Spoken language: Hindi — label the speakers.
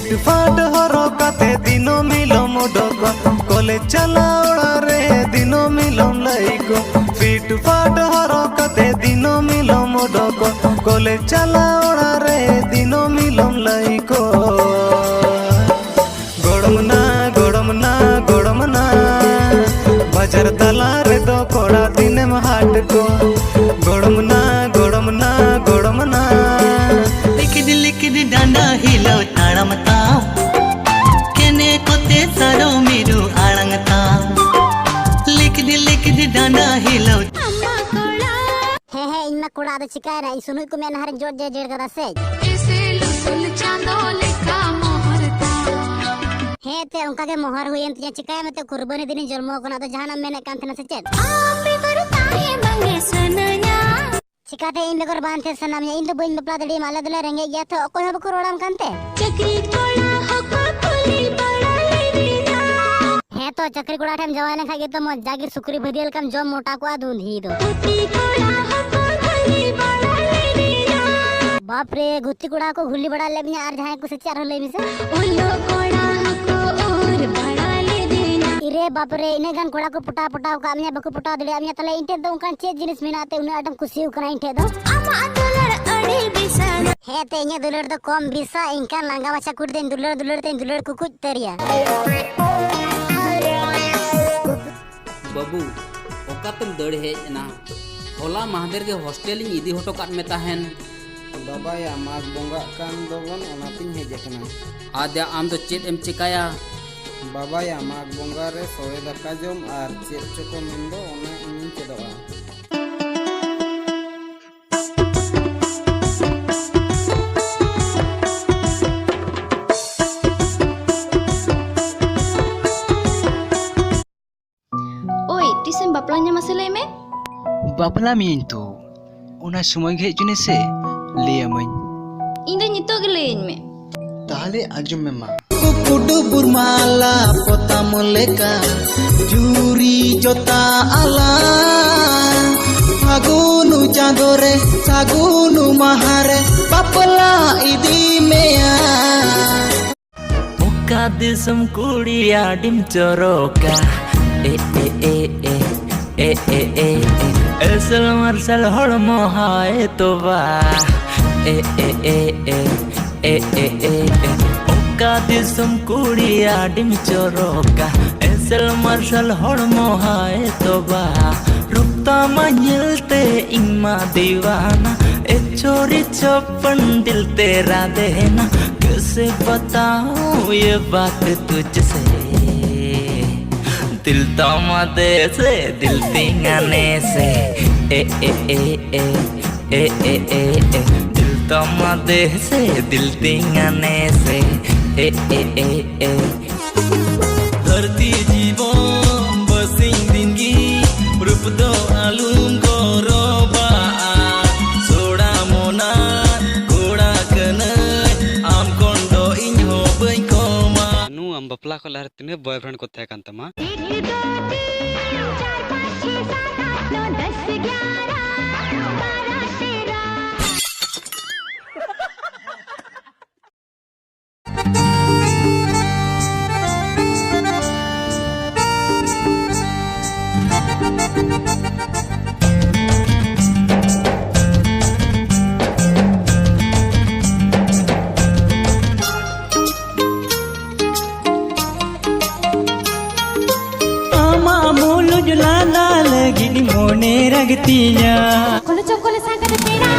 Speaker 1: फिट फाट हरकते दिनो मिलम डक कॉलेज चला रे दिनो मिलम लाइको फिट फाट हरकते दिनो मिलम डक कॉलेज चला रे दिनो मिलम लाइको गोड़मना गोड़मना गोड़मना बाजार तला रे दो कोड़ा दिन में हाट को गोड़मना गोड़मना गोड़मना
Speaker 2: लिखिद डांडा हिलो ताड़मता केने कोते सारो मिरु आड़ंगता लिखिद डांडा हिलो
Speaker 3: हे इन्ना कोड़ा द चिकाय रा सुनु को मैं नहर जोड़ जे जेड़ कदा से
Speaker 4: इसे लुसुल चांदो लिखा मोहरता
Speaker 3: हे ते उनका के मोहर हुयन ते चिकाय में ते कुर्बानी दिन जन्म कोना तो जहाना मैंने कान थे से चेत
Speaker 4: आप करता है मंगे सनया
Speaker 3: चिकाते इन बेगर बांधे सनम इन तो बइन बपला दड़ी माला दले रेंगे गया तो कोई हब को रोड़ाम कानते
Speaker 4: चक्री कोड़ा हको पुली बड़ा लेना
Speaker 3: हे तो चक्री कोड़ा टाइम जवाने खागे तो मत जागिर सुकरी भदियल कम जो मोटा को दूध ही दो
Speaker 4: चक्री कोड़ा हको पुली बड़ा लेना
Speaker 3: बाप रे गुत्ती कोड़ा को घुली बड़ा ले बिना आर जहां को से चार ले मिसे
Speaker 4: उल्लो कोड़ा हको और बड़ा ले देना
Speaker 3: इरे बाप रे इने गान कोड़ा को पुटा पुटाव का अमिया बको पुटा दड़े अमिया तले इंटे दो कान चेज जिनिस मिनाते उने आटम खुशी करा इंटे दो
Speaker 4: अमा दुलर अड़ी बिसा
Speaker 3: हे ते इने दुलर तो कम बिसा इनका लांगा बच्चा कुट देन दुलर को कुछ तरिया
Speaker 5: बाबू ओकातम दड़ हेज ना होला महादेर के हॉस्टेल इदी होटो काट में ताहेन
Speaker 6: बाबा या माग बोंगा कान दोगन ओनातिन हेज कना
Speaker 5: आद्या आम तो चेत एम चिकाया
Speaker 6: बाबा या माग बोंगा रे सोए दका जम आर चेत चको मिंदो ओना इनिन चेदोआ
Speaker 4: ओए टिसन बापलाnya masalah में
Speaker 7: बापला मीन तो उना समय घे जुने से ले अमन
Speaker 4: इन दो नितो गलेन में
Speaker 7: ताले आजम में मां
Speaker 2: कुकुड बुरमाला पोता मलेका जूरी जोता आला फागुनु चांदोरे सागुनु महारे बापला इदी मेया
Speaker 8: मुका दिसम कुड़िया डिम चोरोका ए ए ए ए ए ए ए एसल मरसल हड़मो हाय तो बा ए ए ए ए ए ए ए ए ओका दिसम कुड़िया डिम चोरोका एसल मरसल हड़मो हाय तो बा रुकता मनिलते इमा दीवाना ए चोरी चौपन दिल तेरा देना कैसे बताऊं ये बात तुझसे दिल तमादे से दिल तिंगाने से ए ए ए ए ए ए ए ए दिल तमादे से दिल तिंगाने से ए ए ए ए
Speaker 2: धरती जीवन बसिंग दिनगी रूप दो आलूम गोरोबा सोड़ा मोना घोड़ा कने आम कोंडो इन्हो बई कोमा
Speaker 9: नु am bapla ko lar tine boyfriend ko thakan tama
Speaker 4: 1 2 3 4 5 6 7 8 9 10 11 12 13
Speaker 2: Julana लगी मोने रगतिया
Speaker 4: कोले चोकोले सांगते तेरा